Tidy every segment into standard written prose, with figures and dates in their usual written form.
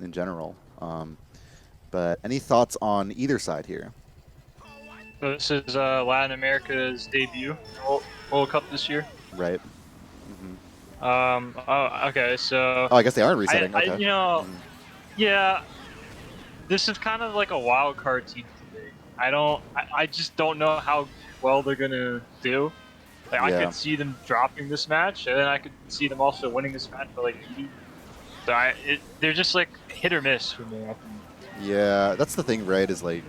in general. But any thoughts on either side here? So this is Latin America's debut in the World Cup this year. Right. Hmm. Oh, okay. So Oh, I guess they aren't I, resetting. I, Okay. you know, Hmm. yeah, this is kind of like a wild card team to me. I just don't know how well they're gonna do. Like I Yeah. could see them dropping this match, and then I could see them also winning this match by like 80. So they're just like hit or miss for me. I think. Yeah. That's the thing, right? Is like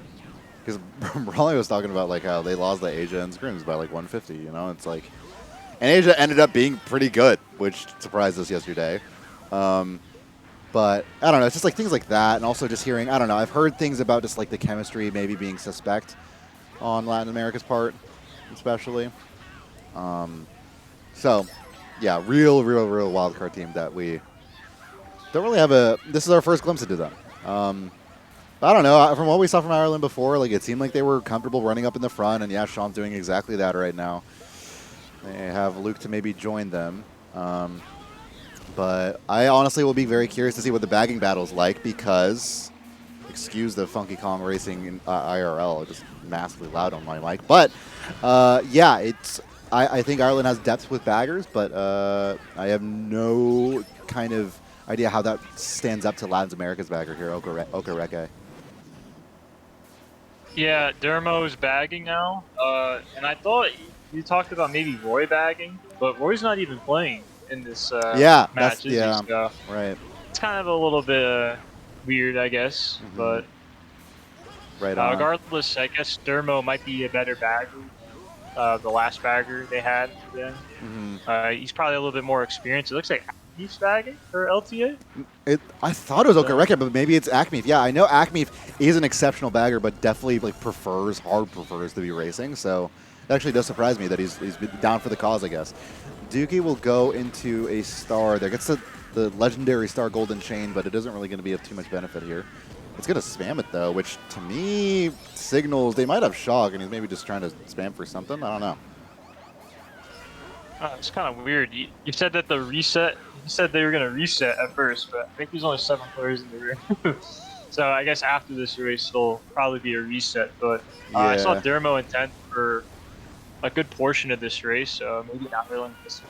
because Raleigh was talking about like how they lost the Asia and scrims by like 150. You know, it's like and Asia ended up being pretty good, which surprised us yesterday. Um, but I don't know. It's just like things like that, and also just hearing. I don't know. I've heard things about just like the chemistry maybe being suspect on Latin America's part, especially. Um, so, yeah, real wild card team that we don't really have a. This is our first glimpse into them. I don't know. From what we saw from Ireland before, like it seemed like they were comfortable running up in the front, and yeah, Sean's doing exactly that right now. They have Luke to maybe join them. Um, but I honestly will be very curious to see what the bagging battle is like because, excuse the Funky Kong Racing in, IRL, just massively loud on my mic. But yeah, it's. I think Ireland has depth with baggers, but I have no kind of idea how that stands up to Latin America's bagger here, Okareke. Yeah, Dermo's bagging now. And I thought you talked about maybe Roy bagging, but Roy's not even playing in this Yeah, that's match, is he? yeah, So right, it's kind of a little bit weird, I guess. hmm, But right on. regardless, I guess Dermo might be a better bagger than the last bagger they had today. Hmm. He's probably a little bit more experienced. It looks like he's bagging for LTA. I thought it was So Okareke, but maybe it's Acme. Yeah, I know Acme is an exceptional bagger, but definitely like hard prefers to be racing. So it actually does surprise me that he's been down for the cause, I guess. Dookie will go into a star there. Gets the legendary star golden chain, but it isn't really going to be of too much benefit here. It's going to spam it though, which to me signals they might have shock, and he's maybe just trying to spam for something. I don't know. it's kind of weird. You said that the reset. You said they were gonna reset at first, but I think there's only 7 players in the room. So I guess after this race, there'll probably be a reset. But I saw Yeah. Dermo in 10th for a good portion of this race, so maybe Ireland just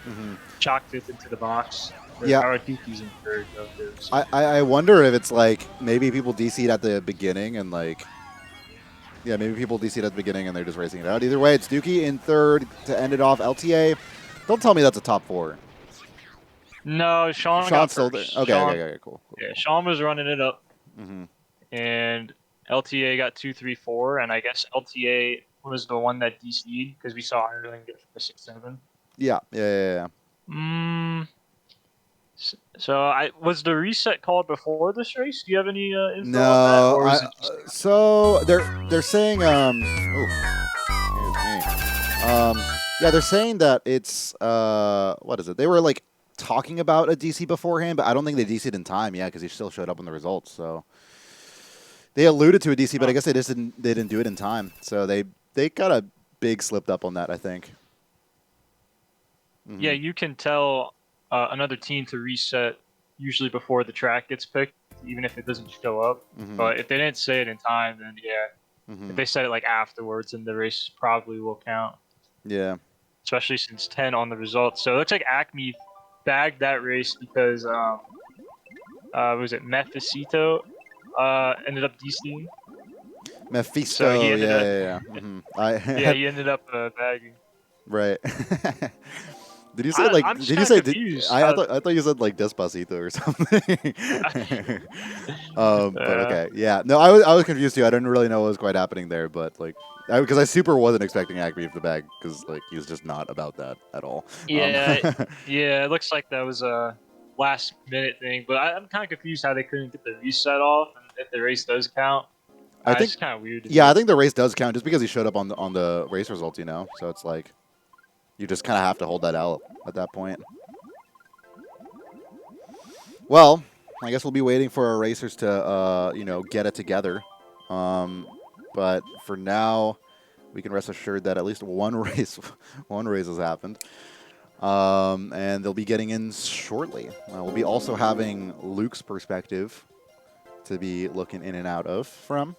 Hmm. chalked it into the box. Yeah. Or Duki's in third, though, too. So. I wonder if it's like maybe people DC'd at the beginning and like yeah, maybe people DC'd at the beginning and they're just racing it out. Either way, it's Dookie in third to end it off. LTA. Don't tell me that's a top four. No, Sean Sean's got still there. first. Okay, Sean, cool, cool, yeah, cool. Sean was running it up, Hmm. and LTA got 2, 3, 4, and I guess LTA was the one that DC'd because we saw Ireland get 6, 7. Yeah. Mm, so I was the reset called before this race. Do you have any info on that, No, or I. was it just So they're saying oof, excuse me. Yeah, they're saying that it's what is it? They were like talking about a DC beforehand, but I don't think they DC'd in time. Yeah, because he still showed up in the results. So they alluded to a DC, but I oh, guess they didn't do it in time. So they got a big slipped up on that, I think. yeah? Hmm. You can tell another team to reset usually before the track gets picked, even if it doesn't show up. Hmm. But if they didn't say it in time, then yeah. If Hmm. they said it like afterwards, then the race probably will count, Yeah. especially since 10 on the results. So it looks like Acme bagged that race because was it Mephisito ended up DCing. So he Mephisto. ended up I yeah, he ended up bagging. right. Did you say like? I'm just Did you kind of say? confused how. I thought you said like Despacito or something. But uh, okay, yeah. No, I was confused too. I didn't really know what was quite happening there, but like, because I super wasn't expecting Acme for the bag because like he's just not about that at all. yeah, yeah, it looks like that was a last minute thing, but I'm kind of confused how they couldn't get the reset off, and if the race does count, I it's think just kind of weird to yeah, I me. think the race does count just because he showed up on the race results, you know. So it's like you just kind of have to hold that out at that point. Well, I guess we'll be waiting for our racers to, get it together. Um, but for now, we can rest assured that at least one race, one race has happened. And they'll be getting in shortly. We'll be also having Luke's perspective to be looking in and out of from.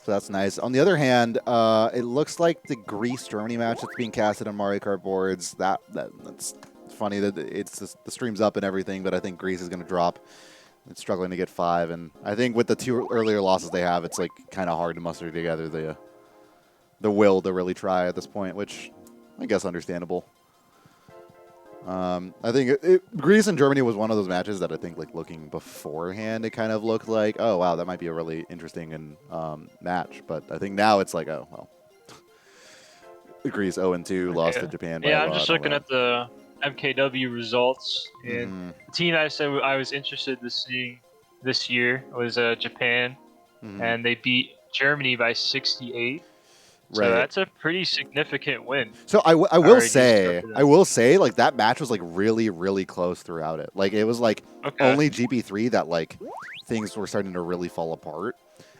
So that's nice. On the other hand, it looks like the Greece-Germany match that's being casted on Mario Kart boards, that's funny that the stream's up and everything, but I think Greece is going to drop. It's struggling to get 5, and I think with the 2 earlier losses they have, it's like kind of hard to muster together the will to really try at this point, which I guess understandable. I think Greece and Germany was one of those matches that I think, like, looking beforehand, it kind of looked like, oh, wow, that might be a really interesting and match. But I think now it's like, oh, well, Greece 0-2, lost to Japan by a lot. I'm just looking at the MKW results, and the team I said I was interested in seeing this year was Japan, and they beat Germany by 68. So that's a pretty significant win. So I will say, like, that match was like really, really close throughout it. Like, it was like only GP3 that like things were starting to really fall apart.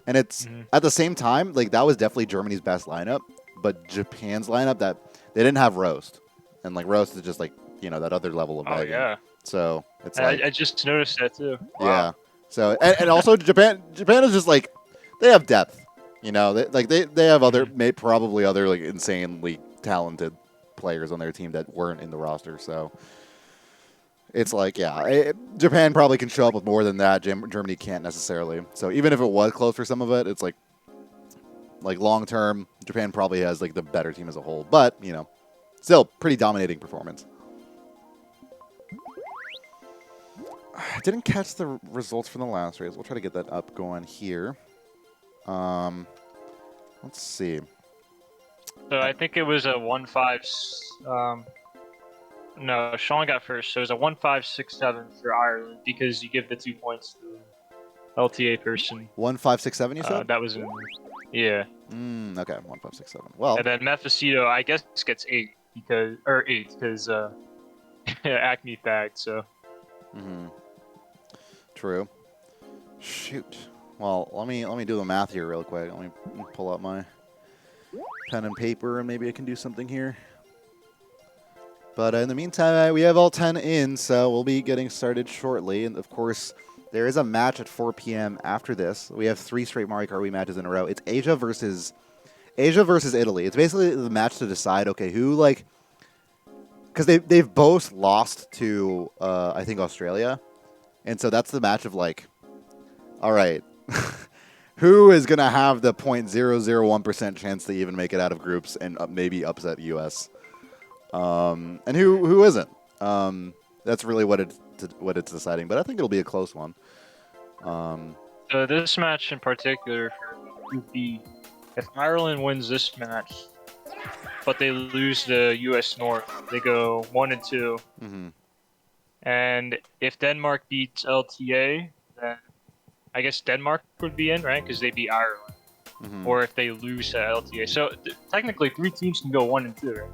And it's at the same time, like, that was definitely Germany's best lineup, but Japan's lineup, that they didn't have Roast, and like Roast is just like, you know, that other level of begging. So it's like I just noticed that too. Wow. Yeah. So and also Japan is just like, they have depth. You know, they have probably other like insanely talented players on their team that weren't in the roster. So it's like, yeah, Japan probably can show up with more than that. Germany can't necessarily. So even if it was close for some of it, it's like long term, Japan probably has like the better team as a whole. But, you know, still pretty dominating performance. I didn't catch the results from the last race. We'll try to get that up going here. Let's see. So I think it was a 1-5. No, Sean got first. So it was a 1-5-6-7 for Ireland because you give the 2 points to the LTA person. 1-5-6-7, you said? That was in. Yeah. Okay, 1-5-6-7. Well. And then Mefacito, I guess, gets 8 because Acme bagged. So. True. Shoot. Well, let me do the math here real quick. Let me pull out my pen and paper, and maybe I can do something here. But in the meantime, we have all 10 in, so we'll be getting started shortly. And of course, there is a match at 4 p.m. after this. We have 3 straight Mario Kart Wii matches in a row. It's Asia versus Italy. It's basically the match to decide, okay, who, like, because they've both lost to I think Australia, and so that's the match of like, all right. Who is going to have the 0.001% chance to even make it out of groups and maybe upset US? And who isn't? That's really what it's deciding. But I think it'll be a close one. So this match in particular would be if Ireland wins this match, but they lose the US North, they go 1-2. And if Denmark beats LTA, then I guess Denmark would be in, right? Because they beat Ireland. Or if they lose to LTA. So technically 3 teams can go 1-2, right?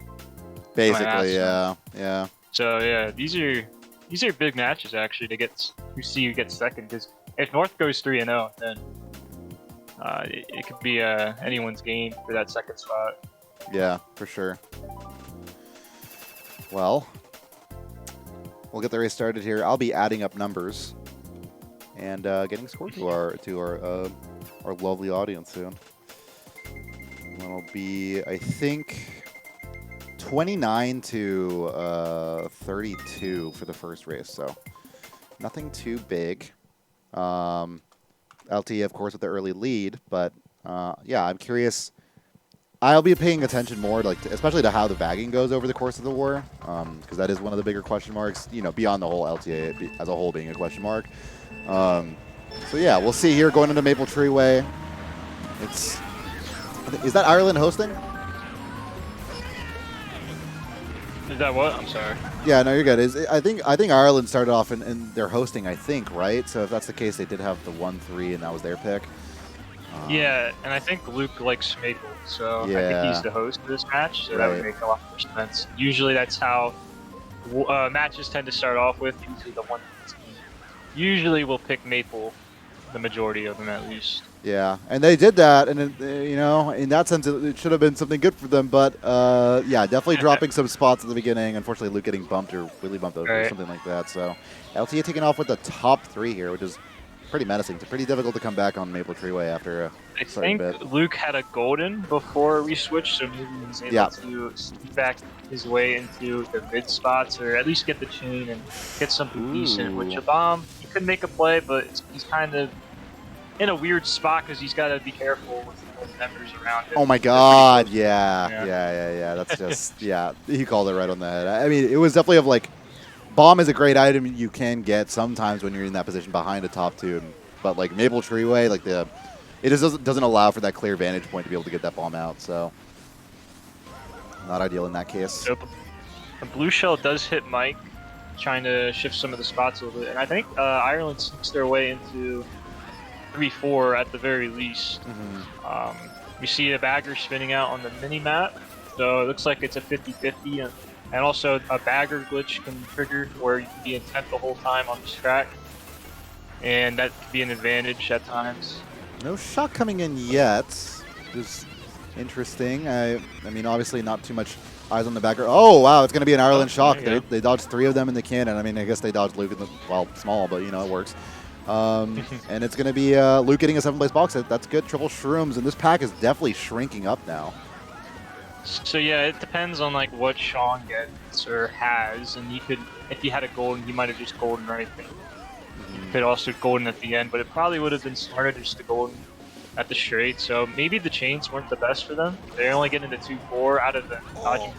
Basically, yeah. So yeah, these are big matches actually to get who gets second. Because if North goes 3-0, then it could be anyone's game for that second spot. Yeah, for sure. Well, we'll get the race started here. I'll be adding up numbers and getting scored to our lovely audience soon. That'll be, I think, 29 to 32 for the first race. So nothing too big. LT, of course, with the early lead, but yeah, I'm curious. I'll be paying attention more, especially to how the bagging goes over the course of the war, because that is one of the bigger question marks. You know, beyond the whole LTA as a whole being a question mark. So yeah, we'll see here going into Maple Tree Way. Is that Ireland hosting? Is that what? I'm sorry. Yeah, no, you're good. I think Ireland started off in their hosting, I think, right? So if that's the case, they did have the 1-3, and that was their pick. Yeah, and I think Luke likes Maple, so I think he's the host of this match, so that would make a lot more sense. Usually that's how matches tend to start off with. Usually the one team usually will pick Maple the majority of them at least. Yeah, and they did that, and you know, in that sense, it should have been something good for them. But yeah, definitely dropping some spots at the beginning. Unfortunately, Luke getting bumped or Willie bumped or something like that. So LTA taking off with the top 3 here, which is pretty menacing. It's pretty difficult to come back on Maple Treeway after a I certain think bit. Luke had a golden before we switched, so maybe he was able to sneak back his way into the mid spots, or at least get the chain and get something decent. With Jabam, he could make a play, but he's kind of in a weird spot because he's got to be careful with the members around him. Oh my God! Yeah. That's just He called it right on the head. I mean, it was definitely of like, bomb is a great item you can get sometimes when you're in that position behind a top 2, but like Maple Treeway, like it just doesn't allow for that clear vantage point to be able to get that bomb out. So not ideal in that case. So the blue shell does hit Mike, trying to shift some of the spots a little bit, and I think Ireland sneaks their way into 3-4 at the very least. We see a bagger spinning out on the mini map, so it looks like it's a 50-50, and also a bagger glitch can trigger where you can be in 10th the whole time on this track, and that could be an advantage at times. No shot coming in yet. Just interesting. I mean, obviously not too much eyes on the bagger. Oh wow, it's going to be an Ireland shock. They dodged 3 of them in the cannon. I mean, I guess they dodged Luke in the small, but you know it works. And it's going to be Luke getting a 7th place box hit. That's good. Triple shrooms, and this pack is definitely shrinking up now. So yeah, it depends on like what Sean gets or has, and he could, if he had a golden, he might have just golden right there. He could also golden at the end, but it probably would have been smarter just to golden at the straight. So maybe the chains weren't the best for them. They're only getting the 2-4 out of the dodging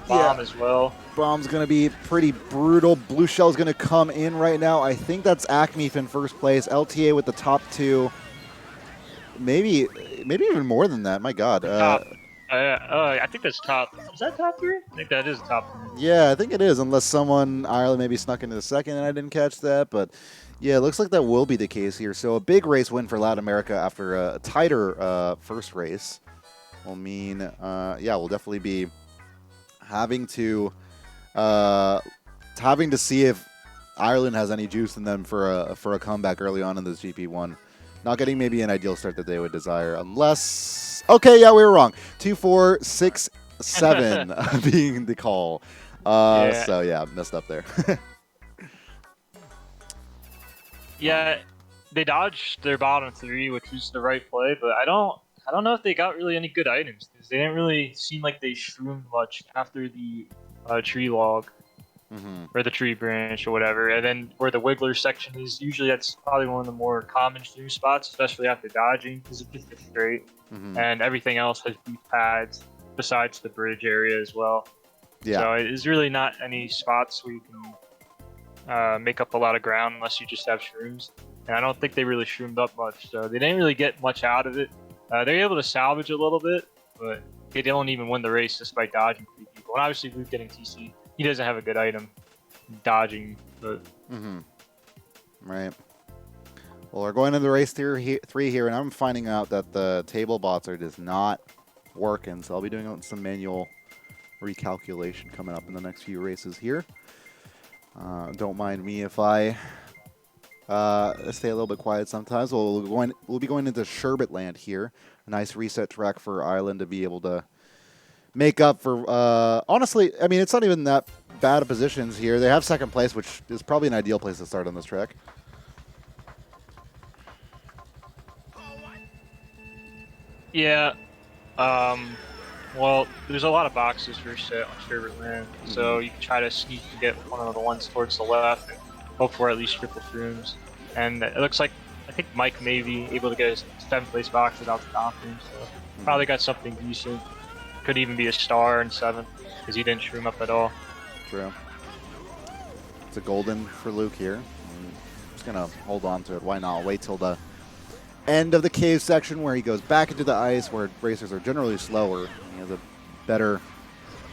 bomb as well. Bomb's going to be pretty brutal. Blue Shell's going to come in right now. I think that's Acme in first place. LTA with the top 2. Maybe even more than that. My God. I think that's top. Is that top 3? I think that is top 3. Yeah, I think it is, unless Ireland maybe snuck into the second and I didn't catch that. But yeah, it looks like that will be the case here. So a big race win for Latin America after a tighter first race will mean, we'll definitely be having to see if Ireland has any juice in them for a comeback early on in this GP1. Not getting maybe an ideal start that they would desire, unless we were wrong. 2-4, 6, 7 being the call. So yeah, messed up there. Yeah, they dodged their bottom 3, which was the right play, but I don't know if they got really any good items, because they didn't really seem like they shroomed much after the tree log, or the tree branch or whatever. And then where the wiggler section is, usually that's probably one of the more common shroom spots, especially after dodging, because it's just a straight, and everything else has deep pads besides the bridge area as well. Yeah. So it's really not any spots where you can make up a lot of ground unless you just have shrooms. And I don't think they really shroomed up much, so they didn't really get much out of it. They're able to salvage a little bit, but they don't even win the race despite dodging 3 people. And obviously Luke getting TC, he doesn't have a good item dodging, but... Right. Well, we're going into race 3 here, and I'm finding out that the table bots are just not working, so I'll be doing some manual recalculation coming up in the next few races here. Don't mind me if I stay a little bit quiet sometimes. We'll be going into Sherbet Land here. A nice reset track for Ireland to be able to make up for... honestly, I mean, it's not even that bad of positions here. They have 2nd place, which is probably an ideal place to start on this track. Yeah. Well, there's a lot of boxes for set on Sherbet Land, so you can try to sneak and get one of the ones towards the left and hope for at least triple shrooms. And it looks like, I think Mike may be able to get his 7th place box without stopping, so probably got something decent. Could even be a star in 7th, because he didn't shroom up at all. True. It's a golden for Luke here. I'm just going to hold on to it. Why not? Wait till the end of the cave section where he goes back into the ice, where racers are generally slower. He has a better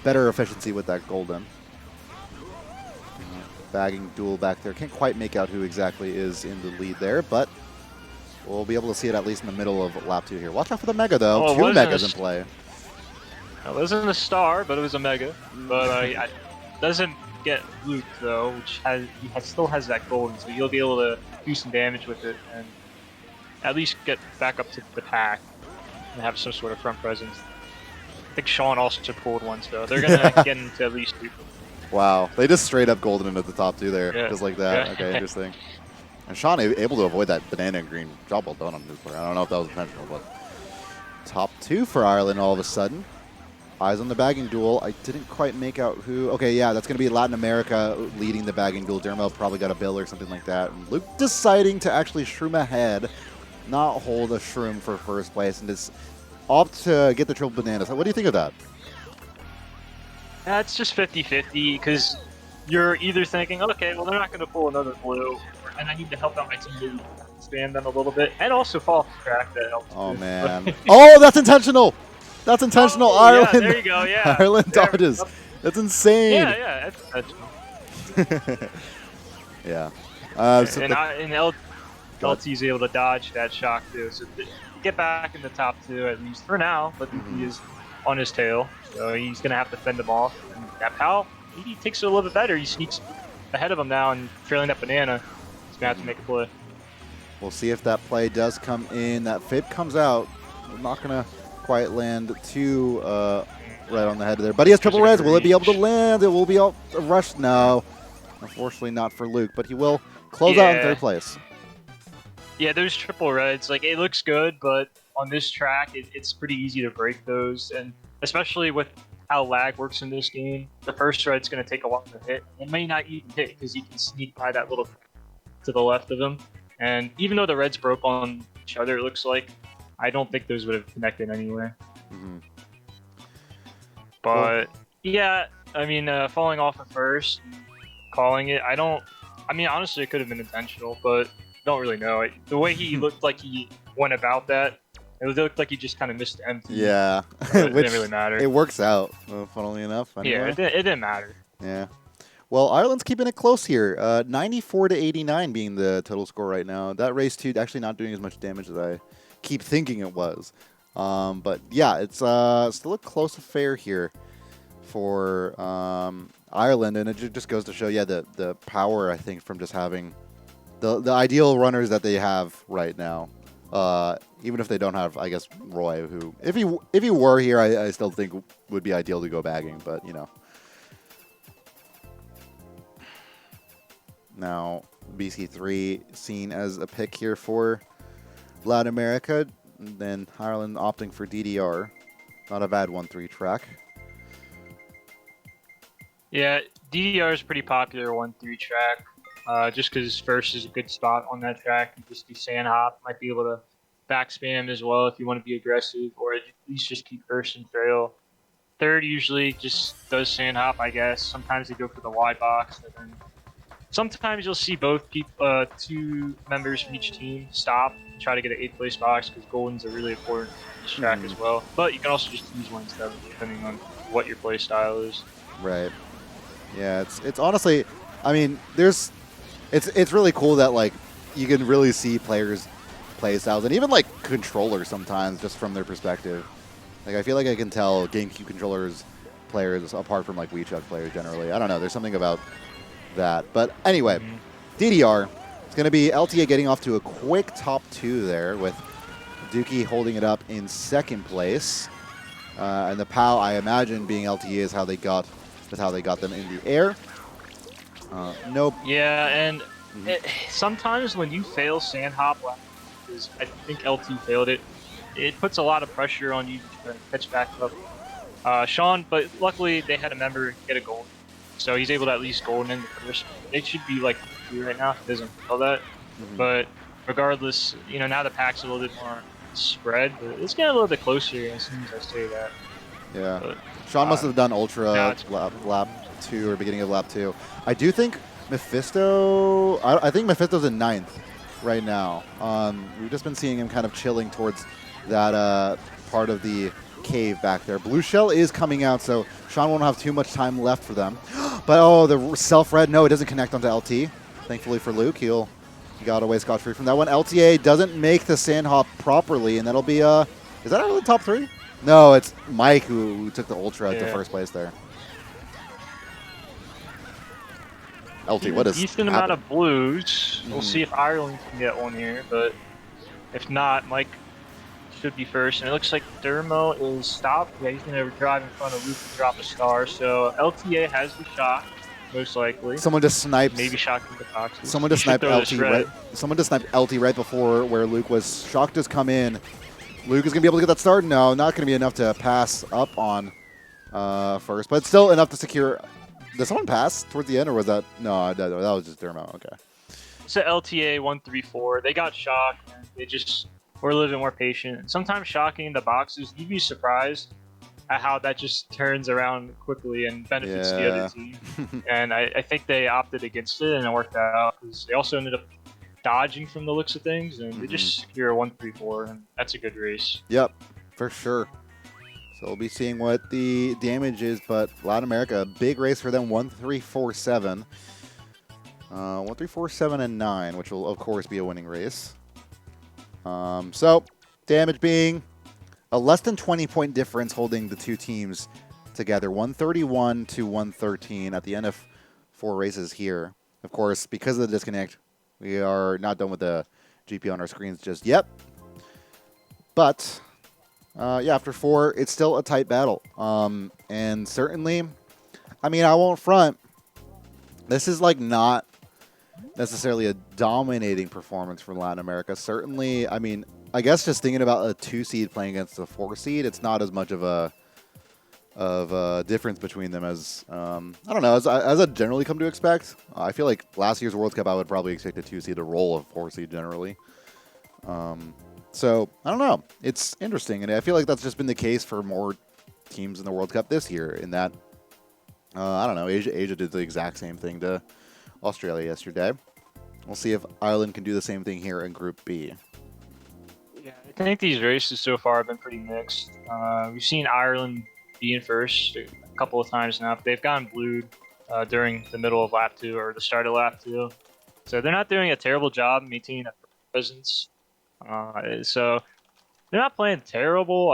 efficiency with that golden. Bagging duel back there. Can't quite make out who exactly is in the lead there, but we'll be able to see it at least in the middle of lap 2 here. Watch out for the Mega, though. Oh, 2 Megas in play. It wasn't a star, but it was a Mega. But it doesn't get Luke, though, which still has that golden, so you'll be able to do some damage with it. And at least get back up to the pack and have some sort of front presence. I think Sean also pulled one, so they're gonna get into at least 2. Wow, they just straight up golden into the top 2 there, Yeah. just like that. Yeah. Okay, interesting. And Sean able to avoid that banana and green. Job well done on his part. I don't know if that was intentional, but top 2 for Ireland all of a sudden. Eyes on the bagging duel. I didn't quite make out who. Okay, yeah, that's going to be Latin America leading the bagging duel. Dermot probably got a bill or something like that. And Luke deciding to actually shroom ahead, not hold a shroom for first place, and just opt to get the triple banana. So what do you think of that? It's just 50-50 because you're either thinking, okay, well, they're not going to pull another blue, and I need to help out my team to expand them a little bit, and also fall off the track that helps. Oh, man. Oh, that's intentional! That's intentional. Oh, Ireland. Yeah, there you go. Yeah. Ireland dodges. That's insane. Yeah, that's intentional. Yeah. And LT's able to dodge that shock too, so get back in the top 2 at least for now. But he is on his tail, so he's gonna have to fend him off. And that Pal, he takes it a little bit better. He sneaks ahead of him now and trailing that banana. He's gonna have to make a play. We'll see if that play does come in. That fib comes out. We're not gonna quite land too right on the head there. But he has triple reds. Will it be able to land? It will be a rush. No. Unfortunately not for Luke, but he will close out in 3rd place. Yeah, those triple reds, like, it looks good, but on this track, it's pretty easy to break those. And especially with how lag works in this game, the first red's going to take a while to hit. It may not even hit because he can sneak by that little to the left of him. And even though the reds broke on each other, it looks like, I don't think those would have connected anyway. But, yeah, I mean, falling off at first, calling it, I mean, honestly, it could have been intentional, but don't really know. The way he looked like he went about that, it looked like he just kind of missed the empty. Yeah. So it didn't really matter. It works out, funnily enough. Anyway. Yeah, it didn't matter. Yeah. Well, Ireland's keeping it close here. 94-89 being the total score right now. That race, too, actually not doing as much damage as I keep thinking it was. But, yeah, it's still a close affair here for Ireland. And it just goes to show, yeah, the power, I think, from just having the ideal runners that they have right now. Even if they don't have, I guess, Roy, who, if he were here, I still think would be ideal to go bagging. But, you know. Now, BC3 seen as a pick here for Latin America. And then Ireland opting for DDR. Not a bad 1-3 track. Yeah, DDR is pretty popular 1-3 track. Just because first is a good spot on that track. You just do sand hop. Might be able to back spam as well if you want to be aggressive, or at least just keep first and trail. Third usually just does sand hop, I guess. Sometimes they go for the Y box. And then sometimes you'll see both people, 2 members from each team stop and try to get an 8th place box because goldens are really important on this track as well. But you can also just use 1 instead, depending on what your play style is. Right. Yeah, it's honestly, I mean, it's really cool that, like, you can really see players' play styles and even, like, controllers sometimes just from their perspective. Like, I feel like I can tell GameCube controllers players apart from, like, WeChuck players generally. I don't know. There's something about that. But anyway, DDR, it's going to be LTA getting off to a quick top 2 there with Dookie holding it up in 2nd place. And the POW, I imagine, being LTA is how they got them in the air. Nope. Yeah, and sometimes when you fail sand hop, because I think LT failed it, it puts a lot of pressure on you to catch back up. Sean, but luckily they had a member get a gold, so he's able to at least golden in the first. It should be like 2 right now if he doesn't feel that. But regardless, you know, now the pack's a little bit more spread, but it's getting a little bit closer as soon as I say that. Yeah. But, Sean must have done Ultra lap 2 or beginning of lap 2. I do think Mephisto, I think Mephisto's in 9th right now. We've just been seeing him kind of chilling towards that part of the cave back there. Blue Shell is coming out, so Sean won't have too much time left for them. But, oh, the self-red, no, it doesn't connect onto LT. Thankfully for Luke, he got away scotch-free from that one. LTA doesn't make the sand hop properly, and that'll be, is that out of the top 3? No, it's Mike who took the Ultra to first place there. LT, what is decent amount of blues. We'll see if Ireland can get one here, but If not, Mike should be first. And it looks like Dermo is stopped. Yeah, he's going to drive in front of Luke and drop a star. So LTA has the shock, most likely. Someone just sniped. Maybe shocking the boxes. Someone just sniped LT right. Someone just sniped LT right before where Luke was. Shock just come in. Luke is going to be able to get that start. No, not going to be enough to pass up on first, but still enough to secure. Did someone pass towards the end, or was that no? That was just Dermo. Okay. It's a LTA 134. They got shocked. They just were a little bit more patient. And sometimes shocking the boxes, you'd be surprised at how that just turns around quickly and benefits the other team. And I think they opted against it, and it worked out because they also ended up dodging from the looks of things, and they just secure a 134, and that's a good race. Yep, for sure. So we'll be seeing what the damage is, but Latin America, a big race for them, 1-3-4-7. 1-3-4-7 and 9, which will of course be a winning race. So damage being a less than 20-point difference holding the two teams together, 131 to 113 at the end of 4 races here. Of course, because of the disconnect, we are not done with the GP on our screens just yet. But yeah, after 4, it's still a tight battle. And certainly, I mean, I won't front. This is like not necessarily a dominating performance from Latin America. Certainly, I mean, I guess just thinking about a 2 seed playing against a 4 seed, it's not as much of a difference between them as I don't know, as I generally come to expect. I feel like last year's World Cup, I would probably expect a 2 seed to roll a 4 seed generally. So I don't know. It's interesting, and I feel like that's just been the case for more teams in the World Cup this year. In that, I don't know, Asia did the exact same thing to Australia yesterday. We'll see if Ireland can do the same thing here in Group B. Yeah, I think these races so far have been pretty mixed. We've seen Ireland be in first a couple of times now, but they've gotten blued during the middle of lap 2 or the start of lap 2. So they're not doing a terrible job maintaining a presence. So they're not playing terrible,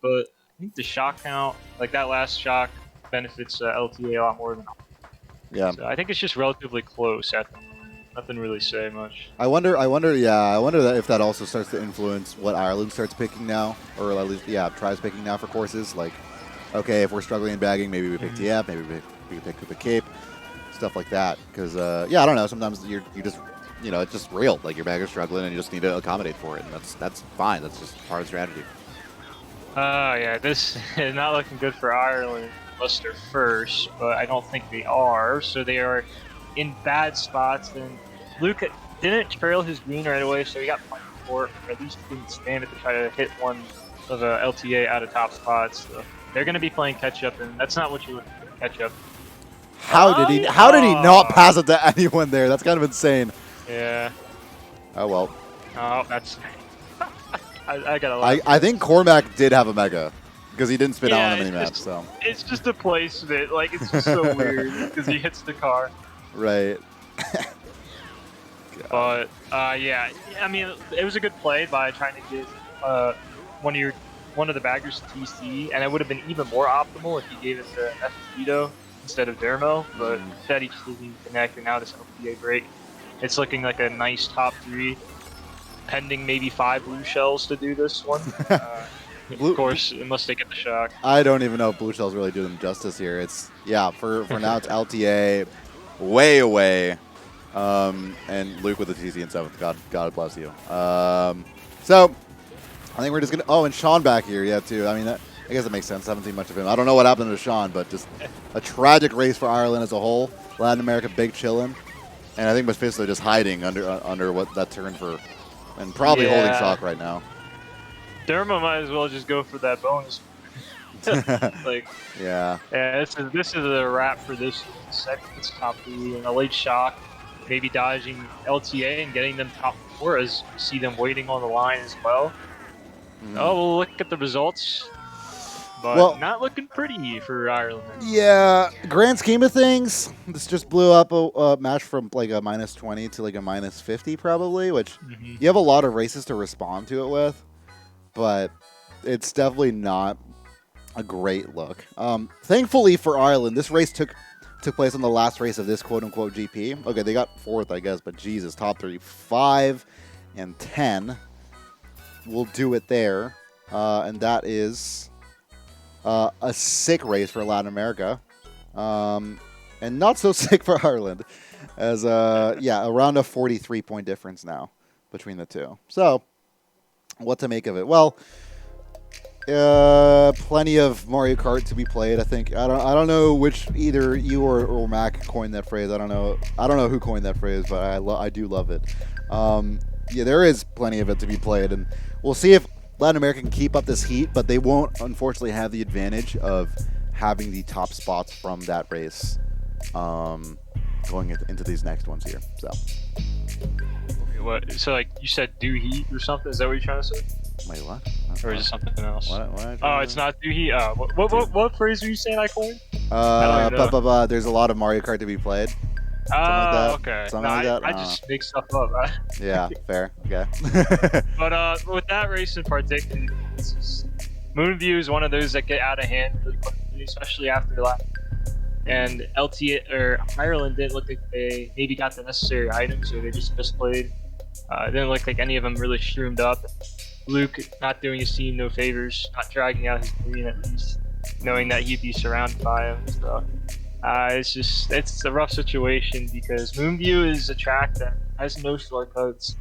but I think the shock count, like that last shock, benefits LTA a lot more than. Yeah. So I think it's just relatively close. Nothing really say much. I wonder that if that also starts to influence what Ireland starts picking now, or at least tries picking now for courses. Like, okay, if we're struggling in bagging, maybe we pick TF, maybe we pick Coupe Cape, stuff like that. Because yeah, I don't know. Sometimes you just it's just real. Like your bagger's struggling, and you just need to accommodate for it, and that's fine. That's just part of the strategy. Yeah, this is not looking good for Ireland unless they're first, but I don't think they are. So they are in bad spots, and Luke didn't trail his green right away, so he got punished for it, or at least didn't stand it to try to hit one of the LTA out of top spots. So they're going to be playing catch up, and that's not what you look for, catch up. How did he not pass it to anyone there? That's kind of insane. Yeah. Oh well. Oh, that's. I gotta laugh. I think Cormac did have a mega because he didn't spin out on the minimap. So it's just a placement. Like it's just so weird because he hits the car. Right. But yeah, I mean, it was a good play by trying to get one of the baggers to TC, and it would have been even more optimal if he gave it to Esposito instead of Dermo. But instead, he just didn't connect, and now this LPA break, it's looking like a nice top 3, pending maybe 5 blue shells to do this one. Of course, unless they get the shock. I don't even know if blue shells really do them justice here. It's for now it's LTA. Way away, and Luke with the TC in 7th. God bless you. So, I think we're just gonna. Oh, and Sean back here, too. I mean, I guess it makes sense. I haven't seen much of him. I don't know what happened to Sean, but just a tragic race for Ireland as a whole. Latin America big chillin', and I think Mephisto just hiding under what that turn for, and probably holding shock right now. Dermo might as well just go for that bonus. Like, yeah, this is a wrap for this second. It's top 3 and a late shock, maybe dodging LTA and getting them top 4 as you see them waiting on the line as well. Oh, we'll look at the results, but not looking pretty for Ireland. Yeah, grand scheme of things, this just blew up a match from like a -20 to like a -50 probably, which you have a lot of races to respond to it with, but it's definitely not a great look. Thankfully for Ireland, this race took place on the last race of this quote-unquote GP. Okay, they got 4th, I guess, but Jesus, top 3, 5 and 10. we'll do it there. And that is a sick race for Latin America. And not so sick for Ireland. As, yeah, around a 43-point difference now between the two. So, what to make of it? Well, plenty of Mario Kart to be played. I think I don't know which either you or Mac coined that phrase. I don't know who coined that phrase, but I do love it. Yeah, there is plenty of it to be played, and we'll see if Latin America can keep up this heat. But they won't, unfortunately, have the advantage of having the top spots from that race going into these next ones here. So. Okay, what? So like you said, do heat or something? Is that what you're trying to say? Wait, what? Or is it something else? What Oh, it's not do heat. What phrase were you saying I coined? There's a lot of Mario Kart to be played. Okay. Something like that. I just make stuff up. Yeah, fair. Okay. But with that race in particular, Moonview is one of those that get out of hand really quickly, especially after the last. And LTA or Ireland didn't look like they maybe got the necessary items, or they just misplayed. It didn't look like any of them really stroomed up. Luke not doing his team no favors, not dragging out his green at least, knowing that he'd be surrounded by him. So it's a rough situation because Moonview is a track that has no shortcuts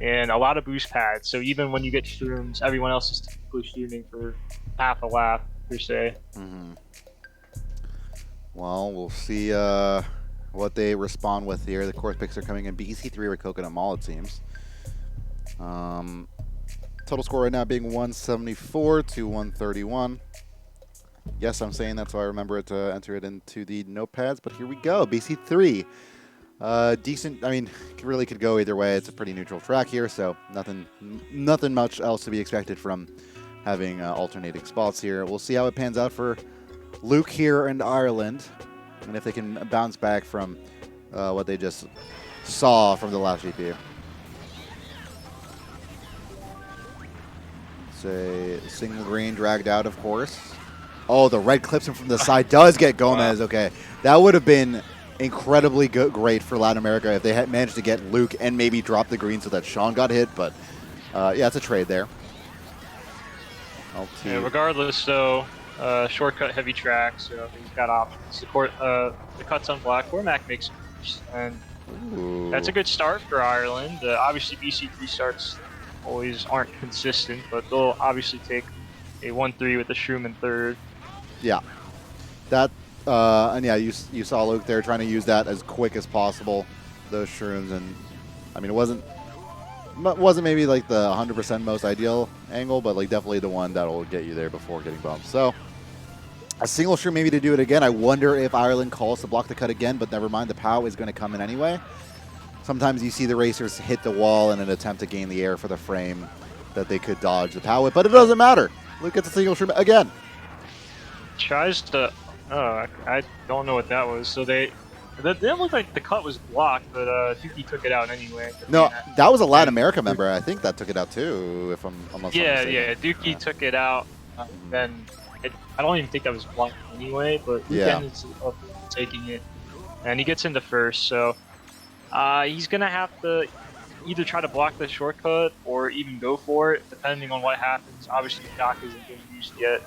and a lot of boost pads. So even when you get strooms, everyone else is typically streaming for half a lap per se. Mm-hmm. Well, we'll see what they respond with here. The course picks are coming in. BC3 or Coconut Mall, it seems. Total score right now being 174 to 131. Yes, I'm saying that, so I remember it to enter it into the notepads. But here we go. BC3. Decent. I mean, really could go either way. It's a pretty neutral track here, so nothing much else to be expected from having alternating spots here. We'll see how it pans out for Luke here in Ireland, and if they can bounce back from what they just saw from the last GP. It's a single green dragged out, of course. Oh, the red clips him from the side. Does get Gomez. Wow. Okay, that would have been incredibly great for Latin America if they had managed to get Luke and maybe drop the green so that Sean got hit. But yeah, it's a trade there. Yeah, regardless, though. Shortcut heavy track, so he's got options. The cuts on black, where Mac makes first, and that's a good start for Ireland. Obviously, BC3 starts always aren't consistent, but they'll obviously take a 1-3 with the Shroom in third. Yeah, that and yeah, you saw Luke there trying to use that as quick as possible, those Shrooms, and I mean it wasn't maybe like the 100% most ideal angle, but like definitely the one that'll get you there before getting bumped. So a single Shroom maybe to do it again. I wonder if Ireland calls to block the cut again, but never mind. The POW is going to come in anyway. Sometimes you see the racers hit the wall in an attempt to gain the air for the frame that they could dodge the POW with, but it doesn't matter. Luke gets a single Shroom again. Tries to... Oh, I don't know what that was. So that didn't look like the cut was blocked, but Dookie took it out anyway. No, that was a Latin America member. I think that took it out too, if I'm not mistaken. Yeah, Dookie took it out. Then I don't even think that was blocked anyway, but Luke ends up taking it, and he gets into first. So he's gonna have to either try to block the shortcut or even go for it, depending on what happens. Obviously, the dock isn't being used yet.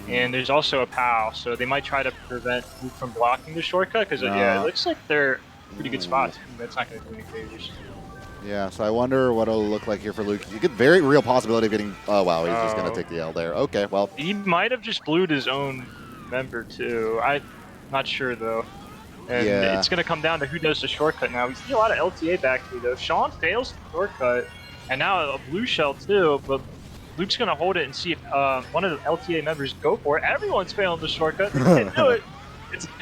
And there's also a POW, so they might try to prevent Luke from blocking the shortcut, because yeah, it looks like they're pretty good spots. That's not going to do any favors. Yeah, so I wonder what it'll look like here for Luke. You get very real possibility of getting... Oh, wow, he's just going to take the L there. Okay, well... He might have just blued his own member, too. I'm not sure, though. And it's going to come down to who does the shortcut now. We see a lot of LTA back here, though. Sean fails the shortcut, and now a blue shell, too, but... Luke's going to hold it and see if one of the LTA members go for it. Everyone's failing the shortcut. They can't do it.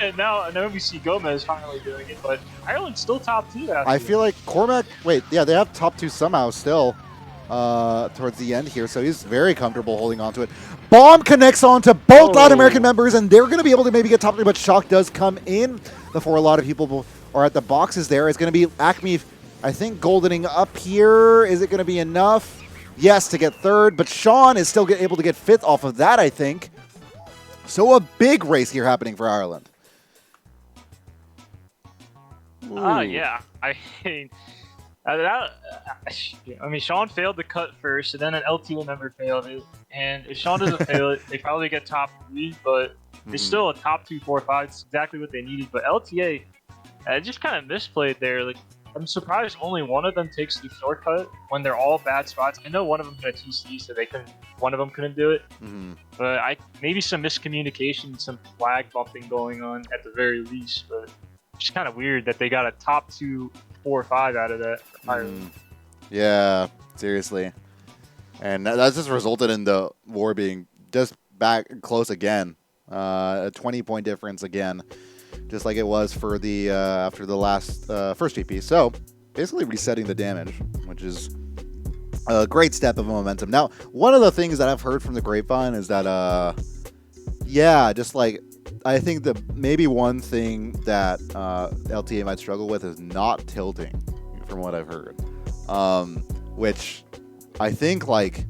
And now we see Gomez finally doing it, but Ireland's still top 2. I feel like Cormac... Wait, yeah, they have top 2 somehow still towards the end here, so he's very comfortable holding on to it. Bomb connects onto both Latin American members, and they're going to be able to maybe get top 3, but Shock does come in before a lot of people are at the boxes there. It's going to be Acme, I think, goldening up here. Is it going to be enough? Yes, to get third, but Sean is still able to get 5th off of that, I think. So a big race here happening for I mean, Sean failed the cut first, and then an LTA member failed it. And if Sean doesn't fail it, they probably get top 3, but it's still a top 2, 4, 5. It's exactly what they needed. But LTA, just kind of misplayed there. Like, I'm surprised only one of them takes the shortcut when they're all bad spots. I know one of them had a TC, so one of them couldn't do it. But maybe some miscommunication, some flag bumping going on at the very least. But it's kind of weird that they got a top 2, 4, 5 out of that. Yeah, seriously. And that's just resulted in the war being just back close again. A 20-point difference again, just like it was for the after the last first GP. So basically resetting the damage, which is a great step of momentum. Now, one of the things that I've heard from the grapevine is that, yeah, just like I think maybe one thing that LTA might struggle with is not tilting, from what I've heard. Which I think like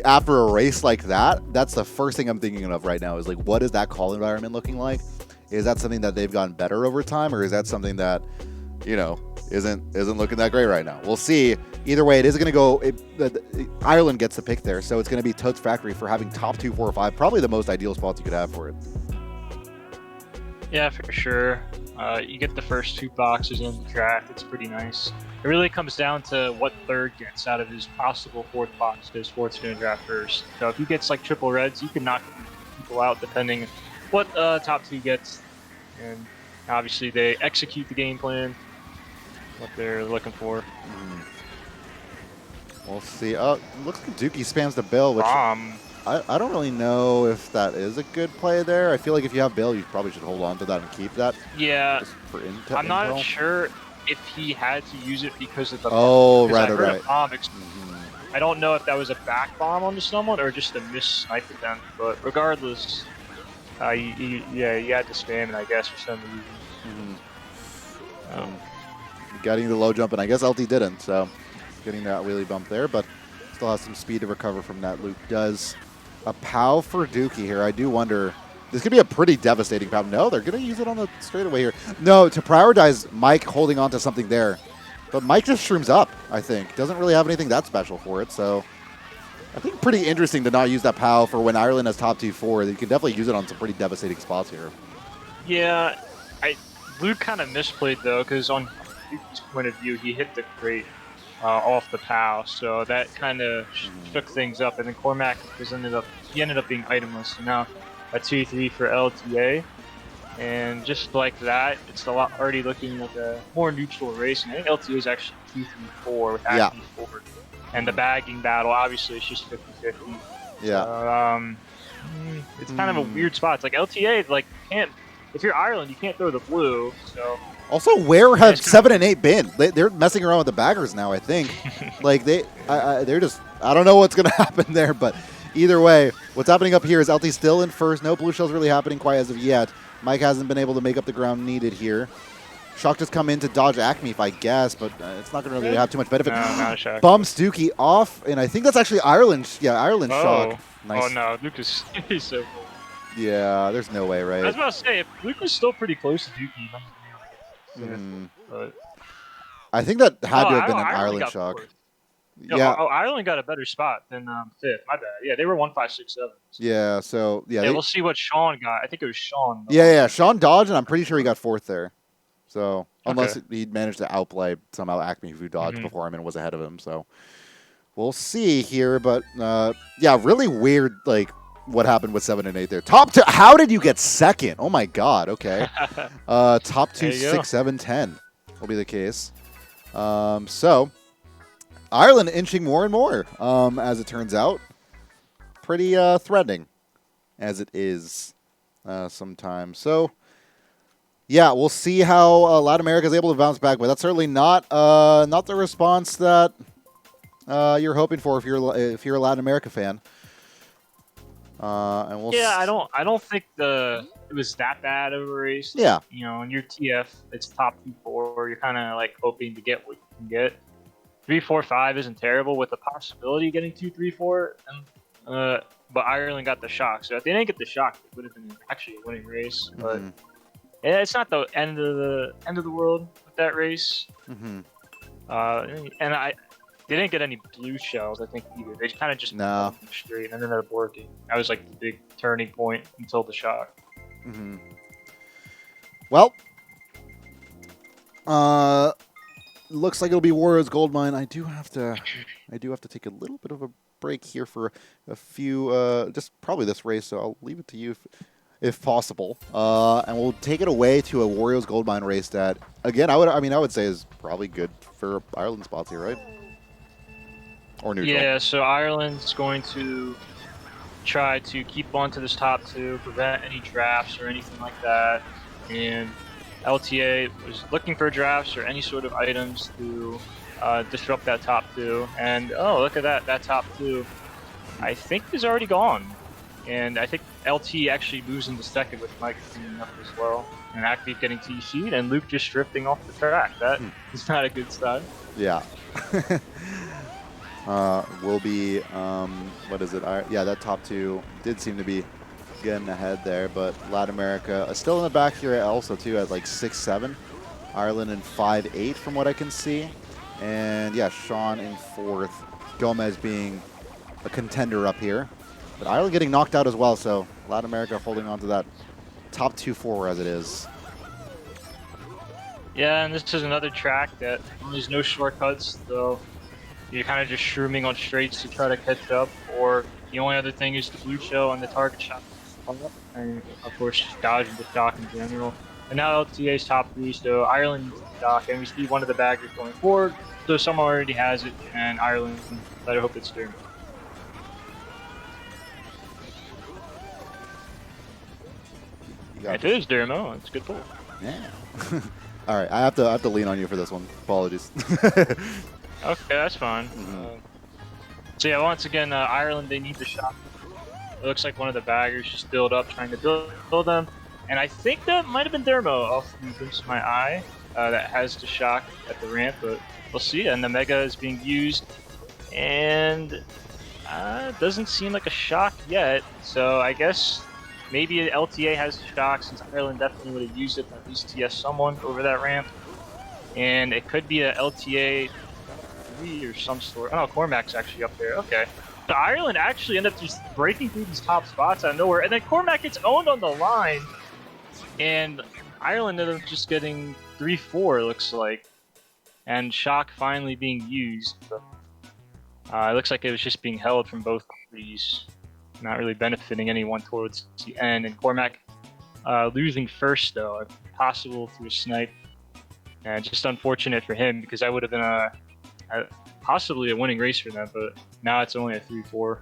after a race like that, that's the first thing I'm thinking of right now is like, what is that call environment looking like? Is that something that they've gotten better over time, or is that something that, you know, isn't looking that great right now? We'll see. Either way, it is going to go. Ireland gets the pick there, so it's going to be Toad's Factory for having top 2, 4, 5, probably the most ideal spots you could have for it. Yeah, for sure. You get the first 2 boxes in the draft. It's pretty nice. It really comes down to what third gets out of his possible 4th box, because 4th's going to draft first. So if he gets like triple reds, you can knock people out depending what top 2 gets. And obviously they execute the game plan, what they're looking for. We'll see. Oh, looks like Dookie spams the bill, which I don't really know if that is a good play there. I feel like if you have bill, you probably should hold on to that and keep that. Yeah, for I'm not sure if he had to use it because of the right. I don't know if that was a back bomb on someone or just a miss snipe attempt, but regardless, you had to spam it, I guess, for some reason. Getting the low jump, and I guess LT didn't, so getting that wheelie bump there, but still has some speed to recover from that. Luke does. A POW for Dookie here. I do wonder. This could be a pretty devastating POW. No, they're going to use it on the straightaway here. No, to prioritize Mike holding on to something there. But Mike just shrooms up, I think. Doesn't really have anything that special for it, so I think pretty interesting to not use that POW for when Ireland has top 2, 4. You can definitely use it on some pretty devastating spots here. Yeah, Luke kind of misplayed, though, because on Duke's point of view, he hit the crate off the POW, so that kind of shook things up. And then Cormac ended up being itemless. So now a 2-3 for LTA, and just like that, it's already looking like a more neutral race. And I think LTA is actually 2-3-4 with Acme forward, and the bagging battle obviously is just 50-50. Yeah. It's kind of a weird spot. It's like LTA, like if you're Ireland, you can't throw the blue. So also, where have 7 and 8 been? They're messing around with the baggers now, I think. Like they're just, I don't know what's gonna happen there, but either way, what's happening up here is LT still in first. No blue shells really happening quite as of yet. Mike hasn't been able to make up the ground needed here. Shock just come in to dodge Acme, if I guess, but it's not going to really have too much benefit. No, not a Shock. Bumps Dookie off, and I think that's actually Ireland. Yeah, Ireland Shock. Nice. Oh no, Luke is he's so cool. Yeah, there's no way, right? I was about to say, if Luke was still pretty close to Dookie, but I think that had to have been an Ireland Shock. No, yeah. Ireland got a better spot than 5th. My bad. Yeah, they were 1, 5, 6, 7. Yeah. So yeah. We'll see what Sean got. I think it was Sean. Yeah. Sean dodged, and I'm pretty sure he got 4th there. So unless he managed to outplay somehow Acme, who dodged before him and was ahead of him. So we'll see here. But yeah, really weird. Like what happened with 7 and 8 there. Top 2. How did you get 2nd? Oh my God. Okay. Top 2, 6, 7, 10 will be the case. So Ireland inching more and more, as it turns out. Pretty threatening, as it is sometimes. So, yeah, we'll see how Latin America is able to bounce back. But that's certainly not the response that you're hoping for if you're a Latin America fan. And we'll I don't think it was that bad of a race. Yeah, you know, in your TF, it's top 2, 4. You're kind of like hoping to get what you can get. 3, 4, 5 isn't terrible with the possibility of getting 2, 3, 4. And, but Ireland got the shock. So if they didn't get the shock, it would have been actually a winning race. But yeah, it's not the end of the world with that race. And they didn't get any blue shells, I think, either. They kind of just No. them straight and ended up working. That was like the big turning point until the shock. Well, looks like it'll be Wario's gold mine. I do have to take a little bit of a break here for a few, just probably this race. So I'll leave it to you if possible, and we'll take it away to a Wario's gold mine race that, again, I would say is probably good for Ireland spots here, right? Or neutral. Yeah, so Ireland's going to try to keep onto this top two, prevent any drafts or anything like that. And LTA was looking for drafts or any sort of items to disrupt that top two. And oh, look at that top two, I think is already gone. And I think LT actually moves into second with Mike cleaning up as well. And Active getting TC'd and Luke just drifting off the track. That is not a good sign. Yeah. Will be, what is it? Yeah, that top two did seem to be getting ahead there, but Latin America is still in the back here also too at like 6-7. Ireland in 5-8 from what I can see. And yeah, Sean in 4th. Gomez being a contender up here. But Ireland getting knocked out as well, so Latin America holding on to that top 2-4 as it is. Yeah, and this is another track that there's no shortcuts, so you're kind of just shrooming on straights to try to catch up, or the only other thing is the blue shell and the target shot. And of course, just dodging the shock in general. And now LTA's top 3, so Ireland needs the shock, and we see one of the baggers going forward, so someone already has it, and Ireland, I hope it's Dermot. It is Dermot. It's a good pull. Yeah. All right, I have to lean on you for this one. Apologies. Okay, that's fine. So yeah, once again, Ireland, they need the shot. It looks like one of the baggers just build up, trying to build them. And I think that might have been Dermo off the glimpse of my eye that has the shock at the ramp, but we'll see. And the Mega is being used, and it doesn't seem like a shock yet. So I guess maybe LTA has the shock, since Ireland definitely would have used it to at least TS someone over that ramp. And it could be a LTA or some sort. Oh, Cormac's actually up there. Okay. So Ireland actually ended up just breaking through these top spots out of nowhere, and then Cormac gets owned on the line, and Ireland ended up just getting 3-4, it looks like, and shock finally being used. But, it looks like it was just being held from both parties, not really benefiting anyone towards the end, and Cormac losing first, though, if possible through a snipe. And just unfortunate for him, because that would have been possibly a winning race for them, but now it's only a 3-4.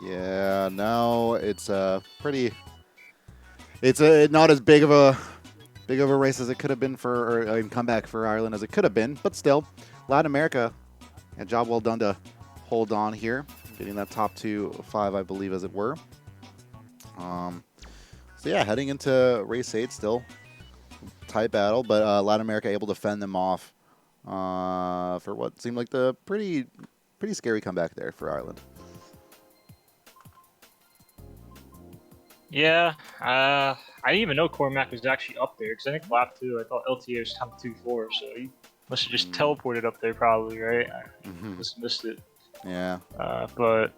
Yeah, now it's it's not as big of a race as it could have been for, or a comeback for Ireland as it could have been, but still, Latin America, a job well done to hold on here, getting that top 2-5, I believe, as it were. So yeah, heading into race 8, still tight battle, but Latin America able to fend them off for what seemed like the pretty scary comeback there for Ireland. Yeah, I didn't even know Cormac was actually up there, because I think lap 2, I thought LTA was top 2-4, so he must have just teleported up there probably, right? I just missed it. Yeah. But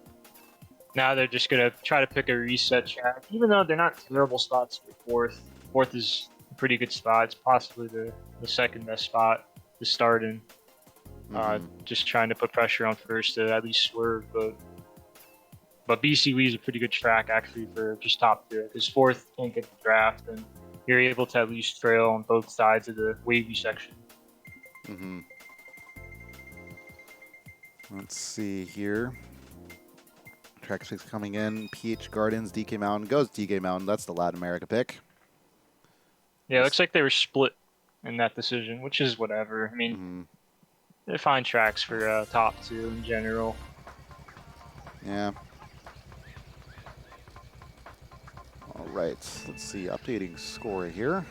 now they're just going to try to pick a reset track, even though they're not terrible spots for 4th. 4th is a pretty good spot. It's possibly the second best spot to start in. Just trying to put pressure on first to at least swerve, but BCW is a pretty good track actually for just top 2, because 4th can't get the draft, and you're able to at least trail on both sides of the wavy section. Let's see here. Track 6 coming in. PH Gardens, DK Mountain. Goes DK Mountain. That's the Latin America pick. Yeah, it looks like they were split in that decision, which is whatever. I mean, they're fine tracks for top 2 in general. Yeah. All right. Let's see. Updating score here.